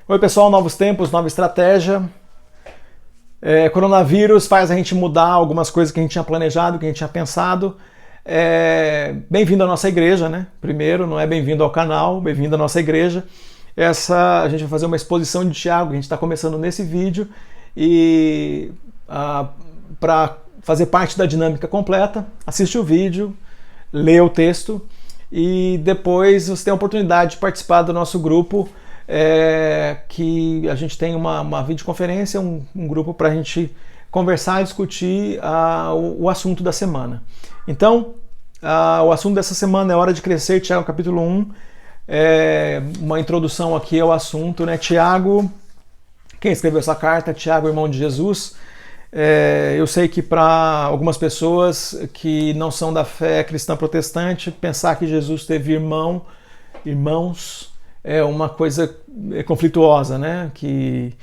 Oi pessoal, novos tempos, nova estratégia. Coronavírus faz a gente mudar algumas coisas que a gente tinha planejado, que a gente tinha pensado. Bem-vindo à nossa igreja, né? Primeiro, não é bem-vindo ao canal, bem-vindo à nossa igreja. A gente vai fazer uma exposição de Tiago, a gente está começando nesse vídeo. E para fazer parte da dinâmica completa, assiste o vídeo, lê o texto e depois você tem a oportunidade de participar do nosso grupo. Que a gente tem uma videoconferência, um grupo para a gente conversar e discutir o assunto da semana. Então, o assunto dessa semana é Hora de Crescer, Tiago capítulo 1. Uma introdução aqui ao assunto, né? Tiago, quem escreveu essa carta? Tiago, irmão de Jesus. Eu sei que para algumas pessoas que não são da fé cristã protestante, pensar que Jesus teve irmãos, é uma coisa conflituosa, né? Que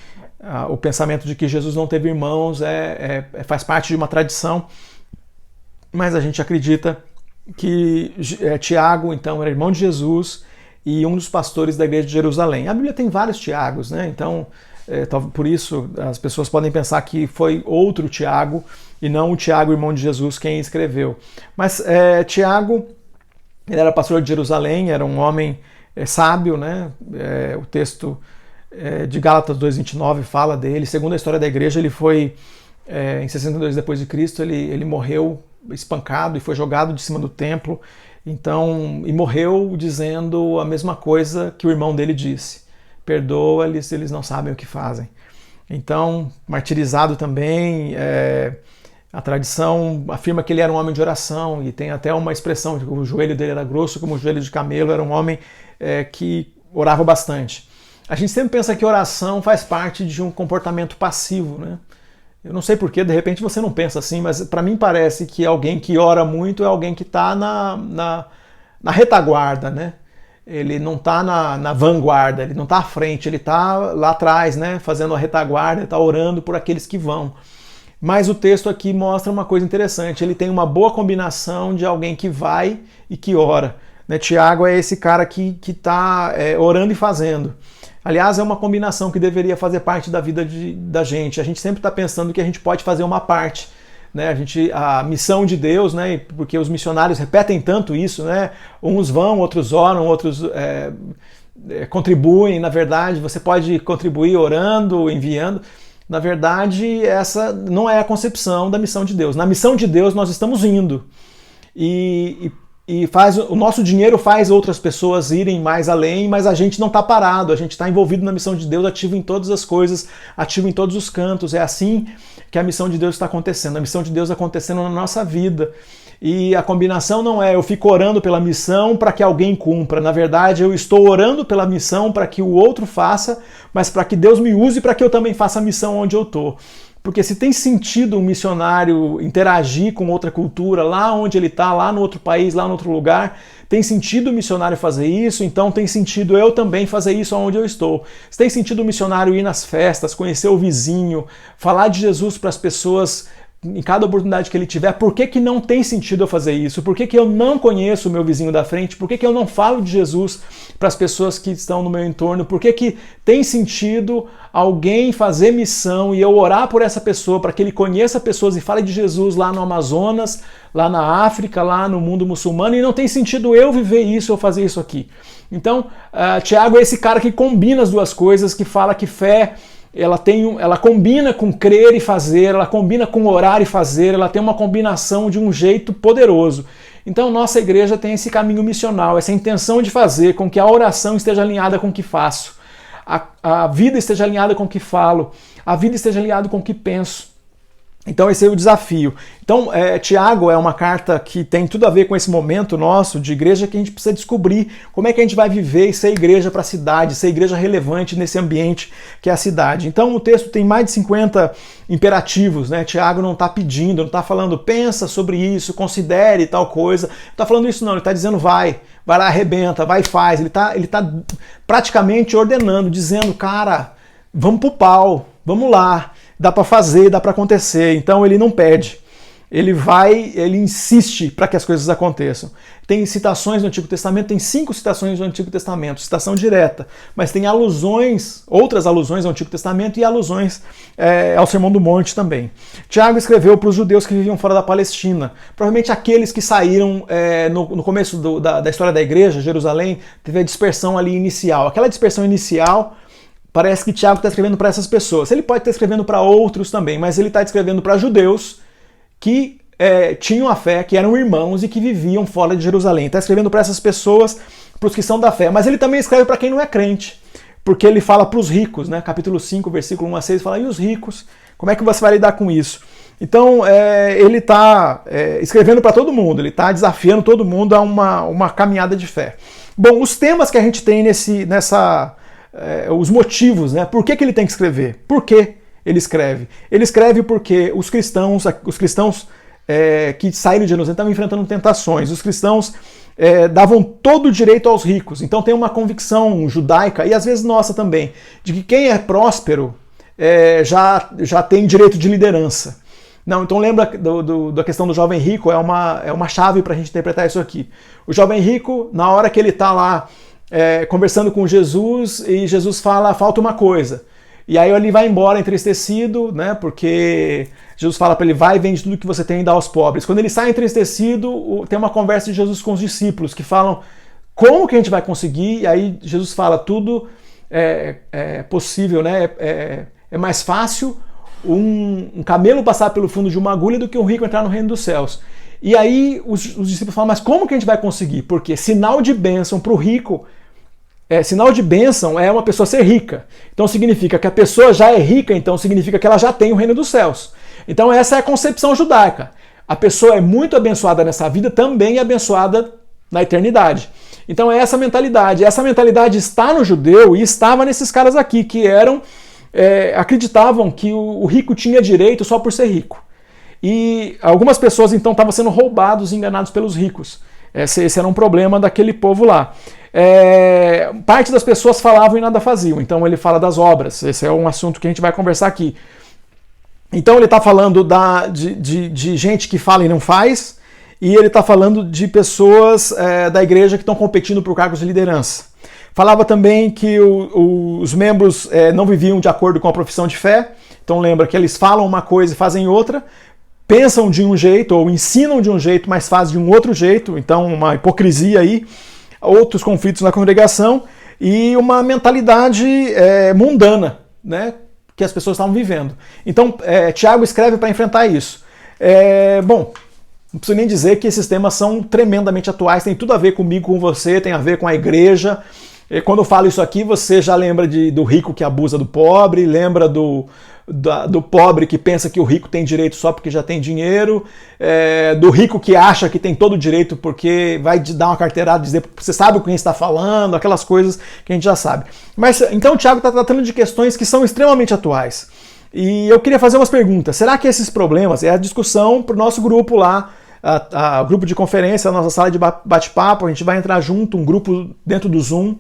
o pensamento de que Jesus não teve irmãos faz parte de uma tradição, mas a gente acredita que Tiago, então, era irmão de Jesus e um dos pastores da igreja de Jerusalém. A Bíblia tem vários Tiagos, né? Então, por isso as pessoas podem pensar que foi outro Tiago e não o Tiago, irmão de Jesus, quem escreveu. Mas Tiago, ele era pastor de Jerusalém, era um homem sábio, né? O texto de Gálatas 2:29 fala dele. Segundo a história da igreja, ele foi em 62 depois de Cristo, ele morreu espancado e foi jogado de cima do templo. Então, e morreu dizendo a mesma coisa que o irmão dele disse: perdoa-lhes, eles não sabem o que fazem. Então, martirizado também. A tradição afirma que ele era um homem de oração e tem até uma expressão de que o joelho dele era grosso como o joelho de camelo. Era um homem que orava bastante. A gente sempre pensa que oração faz parte de um comportamento passivo, né? Eu não sei porquê, de repente você não pensa assim, mas para mim parece que alguém que ora muito é alguém que está na retaguarda, né? Ele não está na vanguarda, ele não está à frente, ele está lá atrás, né? Fazendo a retaguarda, está orando por aqueles que vão. Mas o texto aqui mostra uma coisa interessante, ele tem uma boa combinação de alguém que vai e que ora. Né? Tiago é esse cara que está orando e fazendo. Aliás, é uma combinação que deveria fazer parte da vida da gente. A gente sempre está pensando que a gente pode fazer uma parte. Né? A missão de Deus, né? Porque os missionários repetem tanto isso, né? Uns vão, outros oram, outros contribuem. Na verdade, você pode contribuir orando, enviando. Na verdade, essa não é a concepção da missão de Deus. Na missão de Deus, nós estamos indo. E o nosso dinheiro faz outras pessoas irem mais além, mas a gente não está parado, a gente está envolvido na missão de Deus, ativo em todas as coisas, ativo em todos os cantos. É assim que a missão de Deus está acontecendo. A missão de Deus está acontecendo na nossa vida. E a combinação não é eu fico orando pela missão para que alguém cumpra. Na verdade, eu estou orando pela missão para que o outro faça, mas para que Deus me use para que eu também faça a missão onde eu estou. Porque se tem sentido um missionário interagir com outra cultura, lá onde ele está, lá no outro país, lá no outro lugar, tem sentido o missionário fazer isso, então tem sentido eu também fazer isso onde eu estou. Se tem sentido o missionário ir nas festas, conhecer o vizinho, falar de Jesus para as pessoas em cada oportunidade que ele tiver, por que não tem sentido eu fazer isso? Por que eu não conheço o meu vizinho da frente? Por que eu não falo de Jesus para as pessoas que estão no meu entorno? Por que tem sentido alguém fazer missão e eu orar por essa pessoa para que ele conheça pessoas e fale de Jesus lá no Amazonas, lá na África, lá no mundo muçulmano, e não tem sentido eu viver isso ou fazer isso aqui? Então, Tiago é esse cara que combina as duas coisas, que fala que fé ela combina com crer e fazer, ela combina com orar e fazer, ela tem uma combinação de um jeito poderoso. Então nossa igreja tem esse caminho missional, essa intenção de fazer com que a oração esteja alinhada com o que faço, a vida esteja alinhada com o que falo, a vida esteja alinhada com o que penso. Então esse é o desafio. Então Tiago é uma carta que tem tudo a ver com esse momento nosso de igreja, que a gente precisa descobrir como é que a gente vai viver e ser igreja para a cidade, ser igreja relevante nesse ambiente que é a cidade. Então o texto tem mais de 50 imperativos, né? Tiago não está pedindo, não está falando pensa sobre isso, considere tal coisa, não está falando isso não, ele está dizendo vai lá, arrebenta, vai e faz. Ele tá praticamente ordenando, dizendo, cara, vamos pro pau, vamos lá. Dá para fazer, dá para acontecer, então ele não pede. ele insiste para que as coisas aconteçam. Tem citações no Antigo Testamento, tem 5 citações no Antigo Testamento, citação direta, mas tem alusões, outras alusões ao Antigo Testamento e alusões ao Sermão do Monte também. Tiago escreveu para os judeus que viviam fora da Palestina, provavelmente aqueles que saíram no começo da história da igreja, Jerusalém, teve a dispersão ali inicial. Aquela dispersão inicial, parece que Tiago está escrevendo para essas pessoas. Ele pode estar escrevendo para outros também, mas ele está escrevendo para judeus que tinham a fé, que eram irmãos e que viviam fora de Jerusalém. Está escrevendo para essas pessoas, para os que são da fé. Mas ele também escreve para quem não é crente, porque ele fala para os ricos, né? Capítulo 5, versículo 1 a 6, fala, e os ricos? Como é que você vai lidar com isso? Então, ele está escrevendo para todo mundo, ele está desafiando todo mundo a uma caminhada de fé. Bom, os temas que a gente tem os motivos, né? Por que ele tem que escrever? Por que ele escreve? Ele escreve porque os cristãos que saíram de Jerusalém estavam enfrentando tentações. Os cristãos davam todo o direito aos ricos. Então tem uma convicção judaica, e às vezes nossa também, de que quem é próspero já tem direito de liderança. Não, então lembra da questão do jovem rico, é uma chave para a gente interpretar isso aqui. O jovem rico, na hora que ele está lá conversando com Jesus, e Jesus fala, falta uma coisa. E aí ele vai embora entristecido, né? Porque Jesus fala para ele, vai e vende tudo que você tem e dá aos pobres. Quando ele sai entristecido, tem uma conversa de Jesus com os discípulos, que falam, como que a gente vai conseguir? E aí Jesus fala, tudo é possível, né? É mais fácil um camelo passar pelo fundo de uma agulha do que um rico entrar no reino dos céus. E aí os discípulos falam, mas como que a gente vai conseguir? Porque sinal de bênção para o rico, sinal de bênção é uma pessoa ser rica. Então significa que a pessoa já é rica, então significa que ela já tem o reino dos céus. Então essa é a concepção judaica. A pessoa é muito abençoada nessa vida, também é abençoada na eternidade. Então é essa mentalidade. Essa mentalidade está no judeu e estava nesses caras aqui, que acreditavam que o rico tinha direito só por ser rico. E algumas pessoas então estavam sendo roubados e enganados pelos ricos. Esse era um problema daquele povo lá. Parte das pessoas falavam e nada faziam. Então ele fala das obras. Esse é um assunto que a gente vai conversar aqui. Então ele está falando de gente que fala e não faz, e ele está falando de pessoas da igreja que estão competindo por cargos de liderança. Falava também que os membros não viviam de acordo com a profissão de fé. Então lembra que eles falam uma coisa e fazem outra, pensam de um jeito ou ensinam de um jeito, mas fazem de um outro jeito. Então uma hipocrisia aí, outros conflitos na congregação e uma mentalidade mundana, né, que as pessoas estavam vivendo. Então Tiago escreve para enfrentar isso. Bom, não preciso nem dizer que esses temas são tremendamente atuais, tem tudo a ver comigo, com você, tem a ver com a igreja. Quando eu falo isso aqui, você já lembra do rico que abusa do pobre, lembra do pobre que pensa que o rico tem direito só porque já tem dinheiro, do rico que acha que tem todo o direito porque vai te dar uma carteirada, dizer que você sabe com quem está falando, aquelas coisas que a gente já sabe. Mas então o Tiago está tratando de questões que são extremamente atuais. E eu queria fazer umas perguntas. Será que esses problemas, a discussão para o nosso grupo lá, o grupo de conferência, a nossa sala de bate-papo, a gente vai entrar junto, um grupo dentro do Zoom,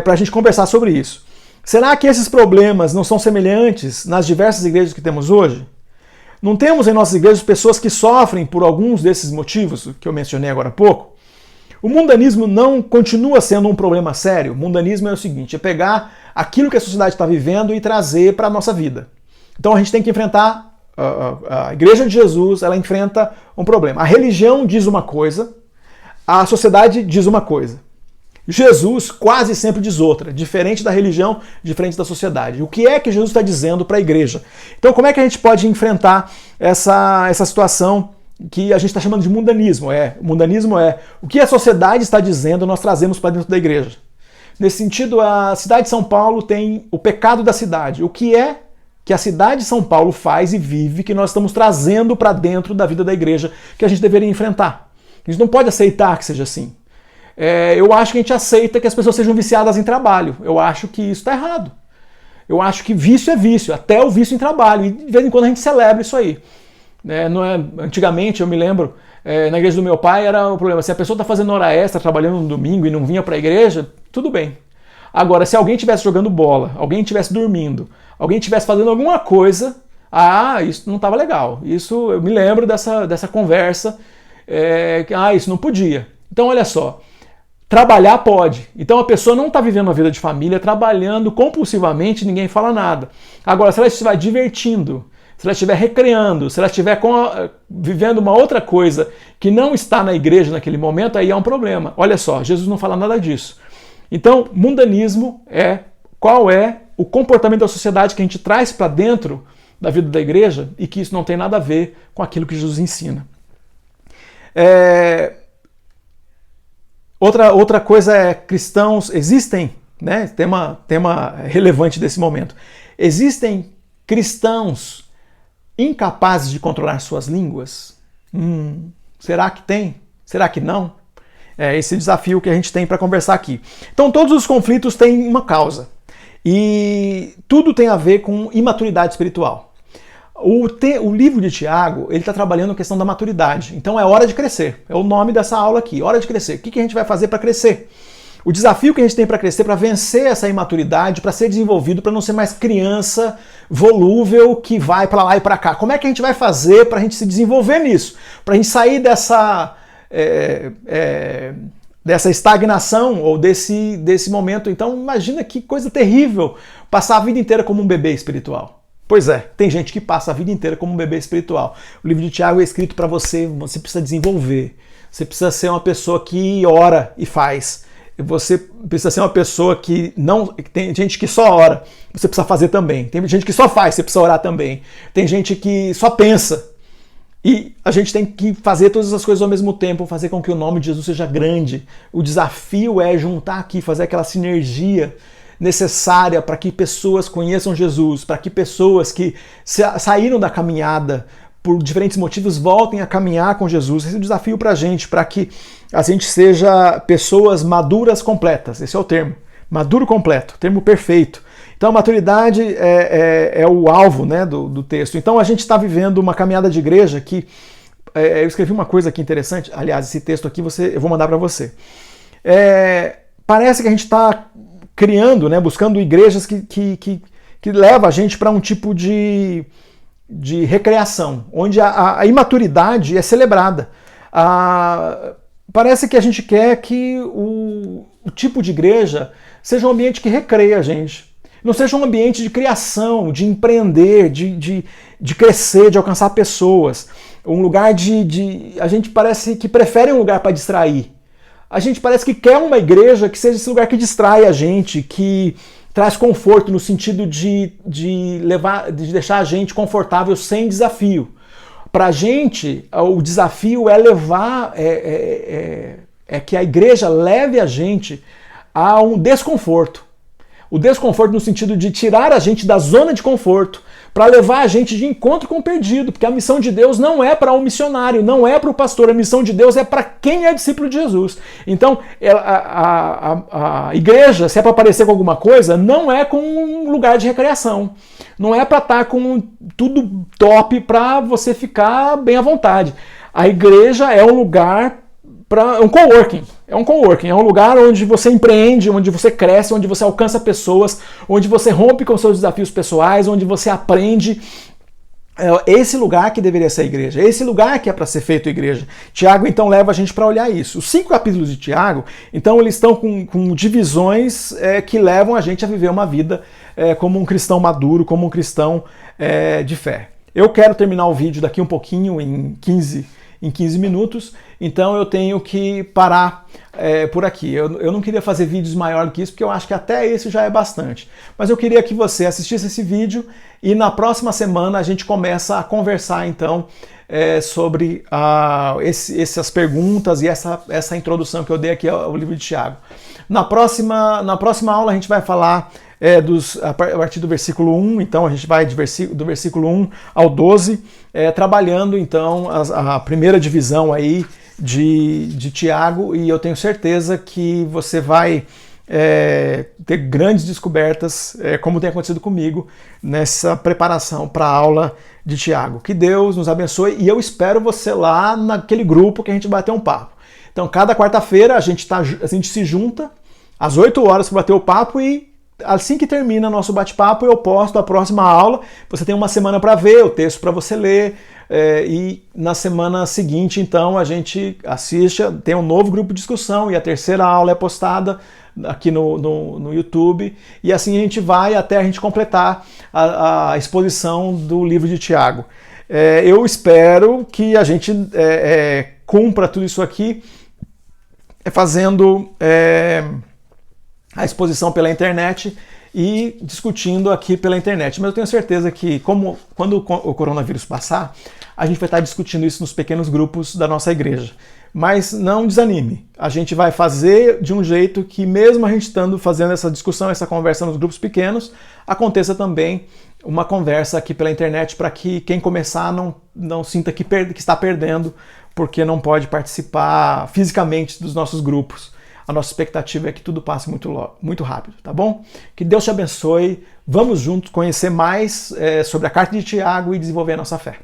para a gente conversar sobre isso. Será que esses problemas não são semelhantes nas diversas igrejas que temos hoje? Não temos em nossas igrejas pessoas que sofrem por alguns desses motivos que eu mencionei agora há pouco? O mundanismo não continua sendo um problema sério. O mundanismo é o seguinte, é pegar aquilo que a sociedade está vivendo e trazer para a nossa vida. Então a gente tem que enfrentar, a Igreja de Jesus, ela enfrenta um problema. A religião diz uma coisa, a sociedade diz uma coisa. Jesus quase sempre diz outra, diferente da religião, diferente da sociedade. O que é que Jesus está dizendo para a igreja? Então como é que a gente pode enfrentar essa situação que a gente está chamando de mundanismo? O mundanismo é o que a sociedade está dizendo, nós trazemos para dentro da igreja. Nesse sentido, a cidade de São Paulo tem o pecado da cidade. O que é que a cidade de São Paulo faz e vive que nós estamos trazendo para dentro da vida da igreja que a gente deveria enfrentar? A gente não pode aceitar que seja assim. Eu acho que a gente aceita que as pessoas sejam viciadas em trabalho. Eu acho que isso está errado. Eu acho que vício é vício, até o vício em trabalho. E de vez em quando a gente celebra isso aí. Antigamente, eu me lembro, na igreja do meu pai era o problema. Se a pessoa está fazendo hora extra, trabalhando no domingo e não vinha para a igreja, tudo bem. Agora, se alguém estivesse jogando bola, alguém estivesse dormindo, alguém estivesse fazendo alguma coisa, Ah, isso não estava legal. Isso eu me lembro dessa conversa, isso não podia. Então, olha só, trabalhar pode. Então a pessoa não está vivendo uma vida de família, trabalhando compulsivamente, ninguém fala nada. Agora, se ela estiver divertindo, se ela estiver recreando, se ela estiver vivendo uma outra coisa que não está na igreja naquele momento, aí é um problema. Olha só, Jesus não fala nada disso. Então, mundanismo qual é o comportamento da sociedade que a gente traz para dentro da vida da igreja e que isso não tem nada a ver com aquilo que Jesus ensina. Outra coisa é cristãos, existem, né, tema relevante desse momento, existem cristãos incapazes de controlar suas línguas? Será que tem? Será que não? É esse desafio que a gente tem para conversar aqui. Então todos os conflitos têm uma causa e tudo tem a ver com imaturidade espiritual. O livro de Tiago, ele está trabalhando a questão da maturidade. Então é hora de crescer. É o nome dessa aula aqui, hora de crescer. O que a gente vai fazer para crescer? O desafio que a gente tem para crescer, para vencer essa imaturidade, para ser desenvolvido, para não ser mais criança volúvel que vai para lá e para cá. Como é que a gente vai fazer para a gente se desenvolver nisso? Para a gente sair dessa estagnação ou desse momento. Então imagina que coisa terrível passar a vida inteira como um bebê espiritual. Pois é, tem gente que passa a vida inteira como um bebê espiritual. O livro de Tiago é escrito para você precisa desenvolver. Você precisa ser uma pessoa que ora e faz. Você precisa ser uma pessoa que não... Tem gente que só ora, você precisa fazer também. Tem gente que só faz, você precisa orar também. Tem gente que só pensa. E a gente tem que fazer todas as coisas ao mesmo tempo, fazer com que o nome de Jesus seja grande. O desafio é juntar aqui, fazer aquela sinergia necessária para que pessoas conheçam Jesus, para que pessoas que saíram da caminhada por diferentes motivos voltem a caminhar com Jesus. Esse é o desafio para que a gente seja pessoas maduras completas. Esse é o termo, maduro completo, termo perfeito. Então a maturidade é o alvo, né, do texto. Então a gente está vivendo uma caminhada de igreja que... eu escrevi uma coisa aqui interessante, aliás, esse texto aqui eu vou mandar para você. Parece que a gente está criando, né, buscando igrejas que levam a gente para um tipo de recreação, onde a imaturidade é celebrada. Parece que a gente quer que o tipo de igreja seja um ambiente que recreia a gente. Não seja um ambiente de criação, de empreender, de crescer, de alcançar pessoas. Um lugar a gente parece que prefere um lugar para distrair. A gente parece que quer uma igreja que seja esse lugar que distrai a gente, que traz conforto no sentido de deixar a gente confortável sem desafio. Para a gente, o desafio é que a igreja leve a gente a um desconforto. O desconforto no sentido de tirar a gente da zona de conforto para levar a gente de encontro com o perdido, porque a missão de Deus não é para um missionário, não é para o pastor, a missão de Deus é para quem é discípulo de Jesus. Então, a igreja, se é para aparecer com alguma coisa, não é com um lugar de recreação, não é para estar com tudo top para você ficar bem à vontade. A igreja é um lugar um coworking. É um lugar onde você empreende, onde você cresce, onde você alcança pessoas, onde você rompe com seus desafios pessoais, onde você aprende. Esse lugar que deveria ser a igreja, esse lugar que é para ser feito a igreja. Tiago, então, leva a gente para olhar isso. Os 5 capítulos de Tiago, então, eles estão com divisões que levam a gente a viver uma vida como um cristão maduro, como um cristão de fé. Eu quero terminar o vídeo daqui um pouquinho, em 15 minutos, então eu tenho que parar por aqui. Eu não queria fazer vídeos maior do que isso, porque eu acho que até esse já é bastante. Mas eu queria que você assistisse esse vídeo e na próxima semana a gente começa a conversar então sobre essas perguntas e essa introdução que eu dei aqui ao livro de Tiago. Na próxima aula a gente vai falar a partir do versículo 1, então a gente vai do versículo 1 ao 12, trabalhando então a primeira divisão aí de Tiago, e eu tenho certeza que você vai ter grandes descobertas, como tem acontecido comigo, nessa preparação para a aula de Tiago. Que Deus nos abençoe, e eu espero você lá naquele grupo que a gente vai bater um papo. Então, cada quarta-feira a gente se junta às 8 horas para bater o papo e assim que termina nosso bate-papo, eu posto a próxima aula. Você tem uma semana para ver, o texto para você ler. E na semana seguinte, então, a gente assiste, tem um novo grupo de discussão e a terceira aula é postada aqui no YouTube. E assim a gente vai até a gente completar a exposição do livro de Tiago. Eu espero que a gente cumpra tudo isso aqui fazendo a exposição pela internet e discutindo aqui pela internet. Mas eu tenho certeza que, quando o coronavírus passar, a gente vai estar discutindo isso nos pequenos grupos da nossa igreja. Mas não desanime. A gente vai fazer de um jeito que, mesmo a gente estando fazendo essa discussão, essa conversa nos grupos pequenos, aconteça também uma conversa aqui pela internet para que quem começar não sinta que está perdendo porque não pode participar fisicamente dos nossos grupos. A nossa expectativa é que tudo passe muito rápido, tá bom? Que Deus te abençoe. Vamos juntos conhecer mais sobre a carta de Tiago e desenvolver a nossa fé.